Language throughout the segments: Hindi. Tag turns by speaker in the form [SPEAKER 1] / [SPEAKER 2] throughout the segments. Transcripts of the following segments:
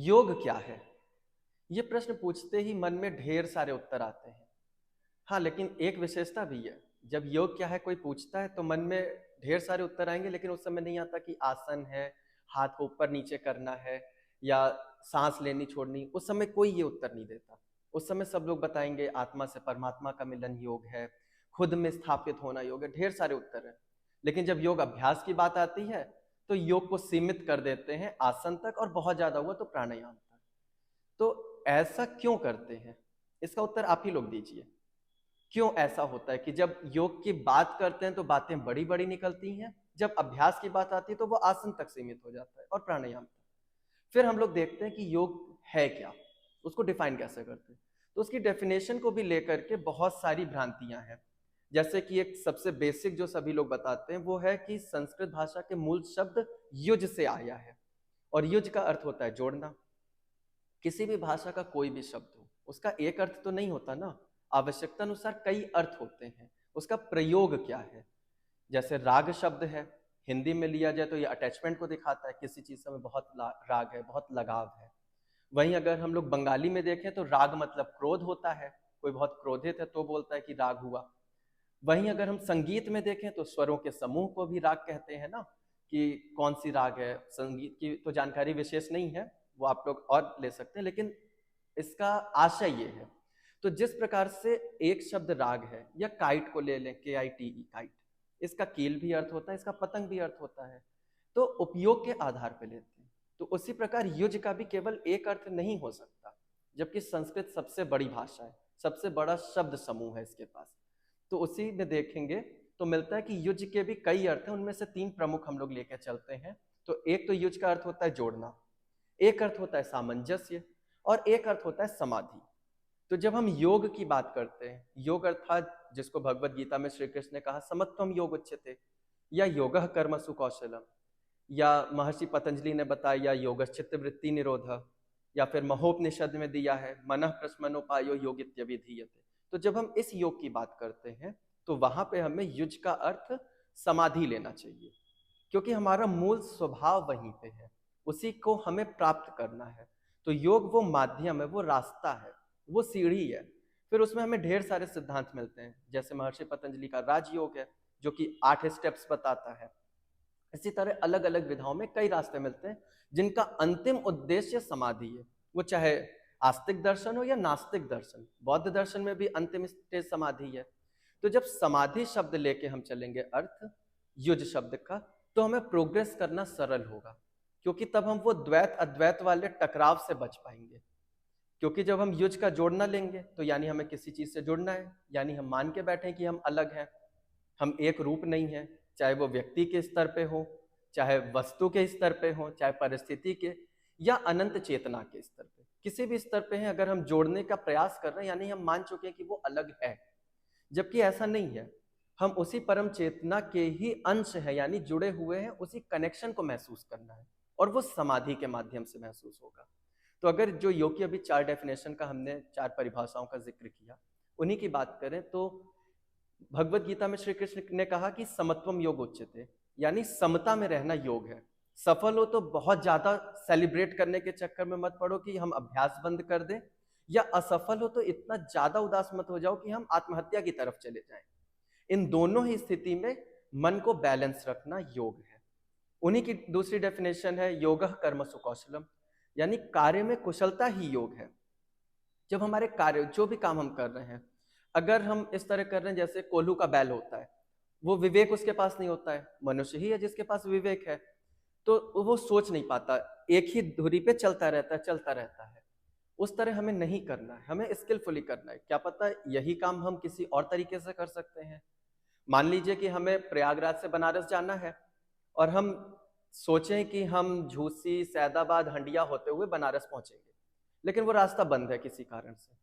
[SPEAKER 1] योग क्या है? ये प्रश्न पूछते ही मन में ढेर सारे उत्तर आते हैं। हाँ, लेकिन एक विशेषता भी है। जब योग क्या है कोई पूछता है तो मन में ढेर सारे उत्तर आएंगे, लेकिन उस समय नहीं आता कि आसन है, हाथ को ऊपर नीचे करना है या सांस लेनी छोड़नी। उस समय कोई ये उत्तर नहीं देता। उस समय सब लोग बताएंगे आत्मा से परमात्मा का मिलन योग है, खुद में स्थापित होना योग है, ढेर सारे उत्तर हैं। लेकिन जब योग अभ्यास की बात आती है तो योग को सीमित कर देते हैं आसन तक, और बहुत ज्यादा हुआ तो प्राणायाम तक। तो ऐसा क्यों करते हैं? इसका उत्तर आप ही लोग दीजिए। क्यों ऐसा होता है कि जब योग की बात करते हैं तो बातें बड़ी बड़ी निकलती हैं, जब अभ्यास की बात आती है तो वो आसन तक सीमित हो जाता है और प्राणायाम तक। फिर हम लोग देखते हैं कि योग है क्या, उसको डिफाइन कैसे करते हैं। तो उसकी डेफिनेशन को भी लेकर के बहुत सारी भ्रांतियां हैं। जैसे कि एक सबसे बेसिक जो सभी लोग बताते हैं वो है कि संस्कृत भाषा के मूल शब्द युज से आया है, और युज का अर्थ होता है जोड़ना। किसी भी भाषा का कोई भी शब्द हो, उसका एक अर्थ तो नहीं होता ना, आवश्यकता अनुसार कई अर्थ होते हैं। उसका प्रयोग क्या है? जैसे राग शब्द है, हिंदी में लिया जाए तो ये अटैचमेंट को दिखाता है, किसी चीज से हमें बहुत राग है, बहुत लगाव है। वहीं अगर हम लोग बंगाली में देखें तो राग मतलब क्रोध होता है, कोई बहुत क्रोधित है तो बोलता है कि राग हुआ। वहीं अगर हम संगीत में देखें तो स्वरों के समूह को भी राग कहते हैं ना, कि कौन सी राग है। संगीत की तो जानकारी विशेष नहीं है, वो आप लोग और ले सकते हैं, लेकिन इसका आशय ये है। तो जिस प्रकार से एक शब्द राग है, या काइट को ले लें, KITE काइट, इसका कील भी अर्थ होता है, इसका पतंग भी अर्थ होता है। तो उपयोग के आधार पर लेते हैं। तो उसी प्रकार युज का भी केवल एक अर्थ नहीं हो सकता, जबकि संस्कृत सबसे बड़ी भाषा है, सबसे बड़ा शब्द समूह है इसके पास। तो उसी में देखेंगे तो मिलता है कि युज के भी कई अर्थ हैं, उनमें से 3 प्रमुख हम लोग लेकर चलते हैं। तो एक तो युज का अर्थ होता है जोड़ना, एक अर्थ होता है सामंजस्य, और एक अर्थ होता है समाधि। तो जब हम योग की बात करते हैं, योग अर्थात जिसको भगवत गीता में श्री कृष्ण ने कहा समत्वम योग उच्यते, या योगः कर्मसु कौशलम, या महर्षि पतंजलि ने बताया योगः चित्त वृत्ति निरोध, या फिर महोपनिषद में दिया है मनः प्रश्मनोपायो योगित्यभिधीयते। तो जब हम इस योग की बात करते हैं तो वहां पे हमें युज का अर्थ समाधि लेना चाहिए, क्योंकि हमारा मूल स्वभाव वहीं पे है, उसी को हमें प्राप्त करना है। तो योग वो माध्यम है, वो रास्ता है, वो सीढ़ी है। फिर उसमें हमें ढेर सारे सिद्धांत मिलते हैं, जैसे महर्षि पतंजलि का राजयोग है जो कि 8 स्टेप्स बताता है। इसी तरह अलग अलग विधाओं में कई रास्ते मिलते हैं जिनका अंतिम उद्देश्य समाधि है। वो चाहे आस्तिक दर्शन हो या नास्तिक दर्शन, बौद्ध दर्शन में भी अंतिम स्टेज समाधि है। तो जब समाधि शब्द लेके हम चलेंगे अर्थ युज शब्द का, तो हमें प्रोग्रेस करना सरल होगा, क्योंकि तब हम वो द्वैत अद्वैत वाले टकराव से बच पाएंगे। क्योंकि जब हम युज का जोड़ना लेंगे तो यानी हमें किसी चीज से जुड़ना है, यानी हम मान के बैठे कि हम अलग हैं, हम एक रूप नहीं है, चाहे वो व्यक्ति के स्तर पे हो, चाहे वस्तु के स्तर पे हो, चाहे परिस्थिति के, या अनंत चेतना के स्तर पे, किसी भी स्तर पे है अगर हम जोड़ने का प्रयास कर रहे हैं, यानी हम मान चुके हैं कि वो अलग है। जबकि ऐसा नहीं है, हम उसी परम चेतना के ही अंश है, यानी जुड़े हुए हैं। उसी कनेक्शन को महसूस करना है, और वो समाधि के माध्यम से महसूस होगा। तो अगर जो योग की अभी 4 डेफिनेशन का हमने 4 परिभाषाओं का जिक्र किया, उन्हीं की बात करें तो भगवत गीता में श्री कृष्ण ने कहा कि समत्वम योग उच्यते, यानी समता में रहना योग है। सफल हो तो बहुत ज्यादा सेलिब्रेट करने के चक्कर में मत पड़ो कि हम अभ्यास बंद कर दें, या असफल हो तो इतना ज्यादा उदास मत हो जाओ कि हम आत्महत्या की तरफ चले जाएं। इन दोनों ही स्थिति में मन को बैलेंस रखना योग है। उन्हीं की दूसरी डेफिनेशन है योगः कर्मसु कौशलम, यानी कार्य में कुशलता ही योग है। जब हमारे कार्य जो भी काम हम कर रहे हैं, अगर हम इस तरह कर रहे हैं जैसे कोल्हू का बैल होता है, वो विवेक उसके पास नहीं होता है, मनुष्य ही है जिसके पास विवेक है, तो वो सोच नहीं पाता, एक ही धुरी पे चलता रहता है, चलता रहता है। उस तरह हमें नहीं करना है, हमें स्किलफुली करना है। क्या पता यही काम हम किसी और तरीके से कर सकते हैं। मान लीजिए कि हमें प्रयागराज से बनारस जाना है, और हम सोचें कि हम झूसी, सैदाबाद, हंडिया होते हुए बनारस पहुंचेंगे, लेकिन वो रास्ता बंद है किसी कारण से।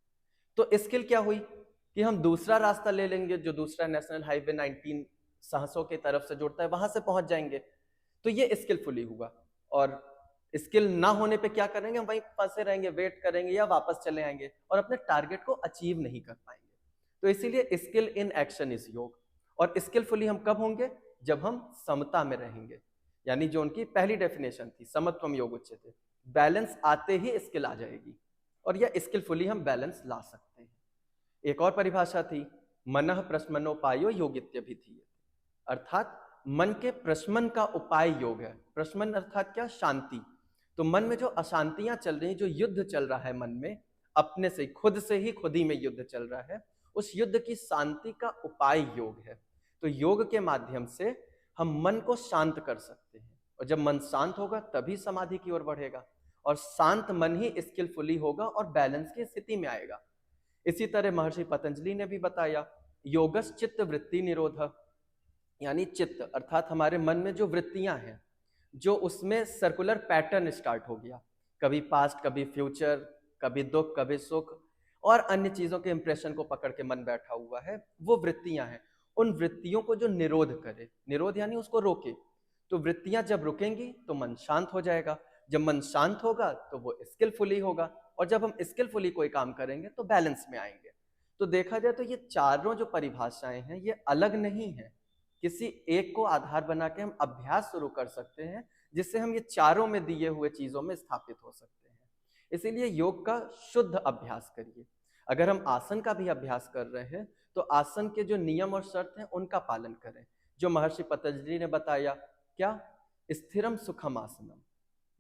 [SPEAKER 1] तो स्किल क्या हुई कि हम दूसरा रास्ता ले लेंगे, जो दूसरा नेशनल हाईवे 19 सहसों की तरफ से जुड़ता है, वहां से पहुंच जाएंगे। तो ये स्किलफुली हुआ। और स्किल ना होने पे क्या करेंगे, हम वहीं फंसे रहेंगे, वेट करेंगे या वापस चले आएंगे और अपने टारगेट को अचीव नहीं कर पाएंगे। तो इसीलिए स्किल इन एक्शन इज योग। और स्किलफुली हम कब होंगे? जब हम समता में रहेंगे, यानी जो उनकी पहली डेफिनेशन थी समत्वम योग उच्यते, बैलेंस आते ही स्किल आ जाएगी, और यह स्किलफुली हम बैलेंस ला सकते हैं। एक और परिभाषा थी, मनः प्रशमनोपायो योगित्यभिधीयते, अर्थात मन के प्रशमन का उपाय योग है। प्रशमन अर्थात क्या? शांति। तो मन में जो अशांतियां चल रही हैं, जो युद्ध चल रहा है मन में, अपने से ही खुद ही में युद्ध चल रहा है, उस युद्ध की शांति का उपाय योग है। तो योग के माध्यम से हम मन को शांत कर सकते हैं, और जब मन शांत होगा तभी समाधि की ओर बढ़ेगा, और शांत मन ही स्किलफुली होगा और बैलेंस की स्थिति में आएगा। इसी तरह महर्षि पतंजलि ने भी बताया, योगस चित्त वृत्ति निरोध, यानी चित्त अर्थात हमारे मन में जो वृत्तियां हैं, जो उसमें सर्कुलर पैटर्न स्टार्ट हो गया, कभी पास्ट, कभी फ्यूचर, कभी दुख, कभी सुख, और अन्य चीजों के इंप्रेशन को पकड़ के मन बैठा हुआ है, वो वृत्तियां हैं। उन वृत्तियों को जो निरोध करे, निरोध यानी उसको रोके, तो वृत्तियां जब रुकेंगी तो मन शांत हो जाएगा, जब मन शांत होगा तो वो स्किलफुली होगा, और जब हम स्किलफुली कोई काम करेंगे तो बैलेंस में आएंगे। तो देखा जाए तो ये चारों जो परिभाषाएं हैं ये अलग नहीं है, किसी एक को आधार बना के हम अभ्यास शुरू कर सकते हैं, जिससे हम ये चारों में दिए हुए चीजों में स्थापित हो सकते हैं। इसीलिए योग का शुद्ध अभ्यास करिए। अगर हम आसन का भी अभ्यास कर रहे हैं तो आसन के जो नियम और शर्त हैं उनका पालन करें, जो महर्षि पतंजलि ने बताया, क्या? स्थिरम सुखम आसनम,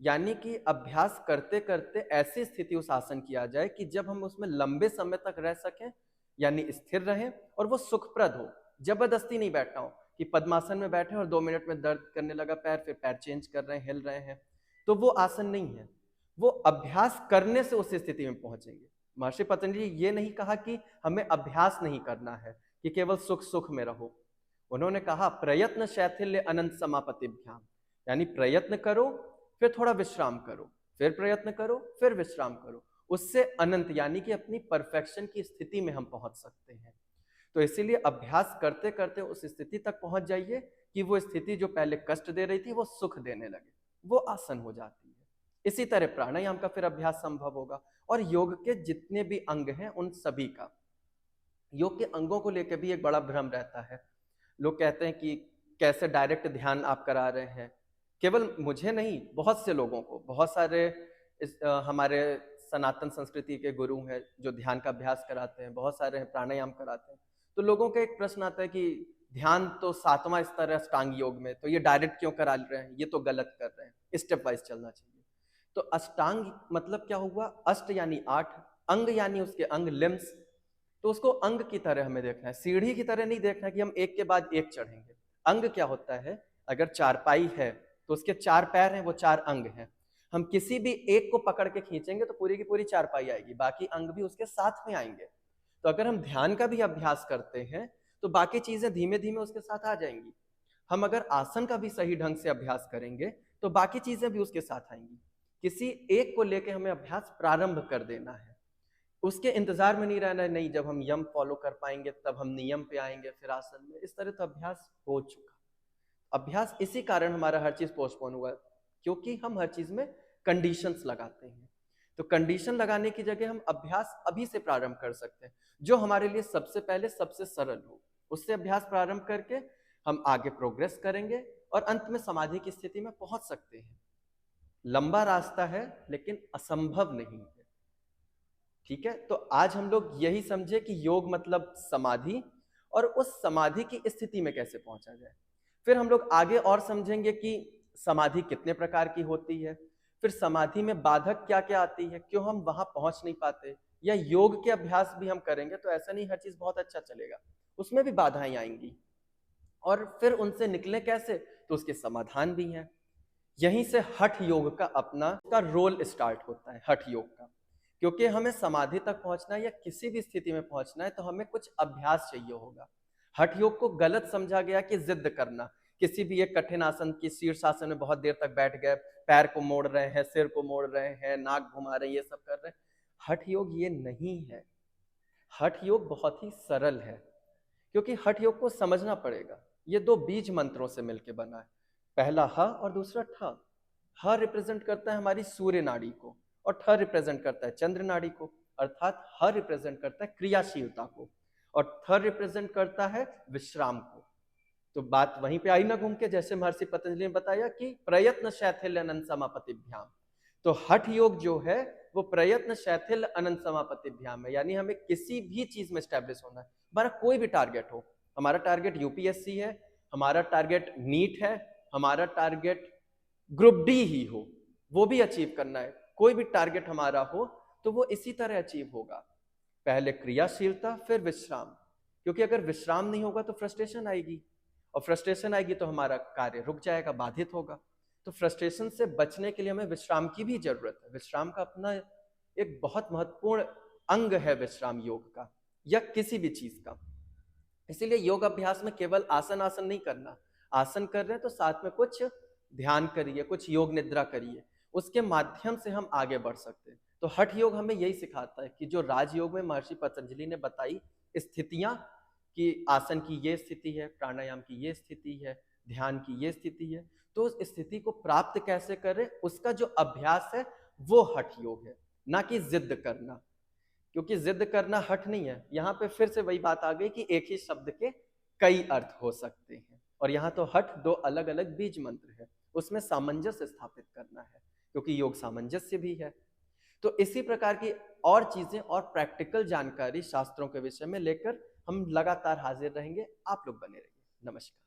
[SPEAKER 1] यानी कि अभ्यास करते करते ऐसी स्थिति उस आसन की आ जाए कि जब हम उसमें लंबे समय तक रह सकें, यानी स्थिर रहें, और वो सुखप्रद हो। जबरदस्ती नहीं बैठना हो कि पद्मासन में बैठे और 2 मिनट में दर्द करने लगा पैर, फिर पैर चेंज कर रहे हैं, हिल रहे हैं, तो वो आसन नहीं है। वो अभ्यास करने से उस स्थिति में पहुंचेंगे। महर्षि पतंजलि ये नहीं कहा कि हमें अभ्यास नहीं करना है, कि केवल सुख सुख में रहो। उन्होंने कहा प्रयत्न शैथिल्य अनंत समापतिभ्याम, यानी प्रयत्न करो, फिर थोड़ा विश्राम करो, फिर प्रयत्न करो, फिर विश्राम करो, उससे अनंत यानी कि अपनी परफेक्शन की स्थिति में हम पहुंच सकते हैं। तो इसीलिए अभ्यास करते करते उस स्थिति तक पहुंच जाइए कि वो स्थिति जो पहले कष्ट दे रही थी वो सुख देने लगे, वो आसन हो जाती है। इसी तरह प्राणायाम का फिर अभ्यास संभव होगा, और योग के जितने भी अंग हैं उन सभी का। योग के अंगों को लेकर भी एक बड़ा भ्रम रहता है। लोग कहते हैं कि कैसे डायरेक्ट ध्यान आप करा रहे हैं। केवल मुझे नहीं, बहुत से लोगों को, बहुत सारे हमारे सनातन संस्कृति के गुरु हैं जो ध्यान का अभ्यास कराते हैं, बहुत सारे हैं प्राणायाम कराते हैं। तो लोगों का एक प्रश्न आता है कि ध्यान तो 7वां स्तर है अष्टांग योग में, तो ये डायरेक्ट क्यों करा रहे हैं, ये तो गलत कर रहे हैं, स्टेप वाइज चलना चाहिए। तो अष्टांग मतलब क्या हुआ? अष्ट यानी 8, अंग यानी उसके अंग, लिम्स, तो उसको अंग की तरह हमें देखना है, सीढ़ी की तरह नहीं देखना है कि हम एक के बाद एक चढ़ेंगे। अंग क्या होता है? अगर चारपाई है तो उसके 4 पैर हैं, वो 4 अंग हैं। हम किसी भी एक को पकड़ के खींचेंगे तो पूरी की पूरी चारपाई आएगी, बाकी अंग भी उसके साथ में आएंगे। तो अगर हम ध्यान का भी अभ्यास करते हैं तो बाकी चीजें धीमे धीमे उसके साथ आ जाएंगी। हम अगर आसन का भी सही ढंग से अभ्यास करेंगे तो बाकी चीजें भी उसके साथ आएंगी। किसी एक को लेके हमें अभ्यास प्रारंभ कर देना है, उसके इंतजार में नहीं रहना है, नहीं जब हम यम फॉलो कर पाएंगे तब हम नियम पे आएंगे फिर आसन में। इस तरह तो अभ्यास हो चुका। अभ्यास इसी कारण हमारा हर चीज पोस्टपोन हुआ, क्योंकि हम हर चीज में कंडीशंस लगाते हैं। तो कंडीशन लगाने की जगह हम अभ्यास अभी से प्रारंभ कर सकते हैं, जो हमारे लिए सबसे पहले सबसे सरल हो, उससे अभ्यास प्रारंभ करके हम आगे प्रोग्रेस करेंगे और अंत में समाधि की स्थिति में पहुंच सकते हैं। लंबा रास्ता है लेकिन असंभव नहीं है। ठीक है, तो आज हम लोग यही समझे कि योग मतलब समाधि, और उस समाधि की स्थिति में कैसे पहुंचा जाए। फिर हम लोग आगे और समझेंगे कि समाधि कितने प्रकार की होती है, फिर समाधि में बाधक क्या क्या आती है, क्यों हम वहां पहुंच नहीं पाते, या योग के अभ्यास भी हम करेंगे तो ऐसा नहीं हर चीज बहुत अच्छा चलेगा, उसमें भी बाधाएं आएंगी, और फिर उनसे निकले कैसे, तो उसके समाधान भी हैं। यहीं से हठ योग का अपना का रोल स्टार्ट होता है, हठ योग का। क्योंकि हमें समाधि तक पहुंचना है या किसी भी स्थिति में पहुंचना है तो हमें कुछ अभ्यास चाहिए होगा। हठ योग को गलत समझा गया कि जिद करना, किसी भी एक कठिन आसन की शीर्षासन में बहुत देर तक बैठ गए, पैर को मोड़ रहे हैं, सिर को मोड़ रहे हैं, नाक घुमा रहे हैं, ये सब कर रहे हैं। हठ योग ये नहीं है। हठ योग बहुत ही सरल है, क्योंकि हठ योग को समझना पड़ेगा। ये 2 बीज मंत्रों से मिलकर बना है, पहला ह और दूसरा ठ। ह रिप्रेजेंट करता है हमारी सूर्य नाड़ी को, और ठ रिप्रेजेंट करता है चंद्र नाड़ी को, अर्थात ह रिप्रेजेंट करता है क्रियाशीलता को, और थ रिप्रेजेंट करता है विश्राम को। तो बात वहीं पे आई ना घूम के, जैसे महर्षि पतंजलि ने बताया कि प्रयत्न शैथिल्य अनंत समापतिभ्याम। तो हठ योग जो है वो प्रयत्न शैथिल अनंत समापतिभ्याम है, यानी हमें किसी भी चीज में स्टैब्लिश होना है। हमारा कोई भी टारगेट हो, हमारा टारगेट यूपीएससी है, हमारा टारगेट नीट है, हमारा टारगेट ग्रुप डी ही हो, वो भी अचीव करना है। कोई भी टारगेट हमारा हो तो वो इसी तरह अचीव होगा, पहले क्रियाशीलता फिर विश्राम। क्योंकि अगर विश्राम नहीं होगा तो फ्रस्ट्रेशन आएगी, और फ्रस्ट्रेशन आएगी तो हमारा कार्य रुक जाएगा, बाधित होगा। तो फ्रस्ट्रेशन से बचने के लिए हमें विश्राम की भी जरूरत है। विश्राम का अपना एक बहुत महत्वपूर्ण अंग है विश्राम योग का, या किसी भी चीज का। इसीलिए योग अभ्यास में केवल आसन आसन नहीं करना, आसन कर रहे हैं तो साथ में कुछ ध्यान करिए, कुछ योग निद्रा करिए, उसके माध्यम से हम आगे बढ़ सकते हैं। तो हठ योग हमें यही सिखाता है कि जो राजयोग में महर्षि पतंजलि ने बताई स्थितियां, कि आसन की ये स्थिति है, प्राणायाम की ये स्थिति है, ध्यान की ये स्थिति है, तो उस स्थिति को प्राप्त कैसे करें, उसका जो अभ्यास है वो हठ योग है, ना कि जिद करना। क्योंकि जिद करना हठ नहीं है। यहाँ पे फिर से वही बात आ गई कि एक ही शब्द के कई अर्थ हो सकते हैं, और यहाँ तो हठ दो अलग अलग बीज मंत्र है, उसमें सामंजस्य स्थापित करना है, क्योंकि योग सामंजस्य भी है। तो इसी प्रकार की और चीजें और प्रैक्टिकल जानकारी शास्त्रों के विषय में लेकर हम लगातार हाजिर रहेंगे। आप लोग बने रहिए। नमस्कार।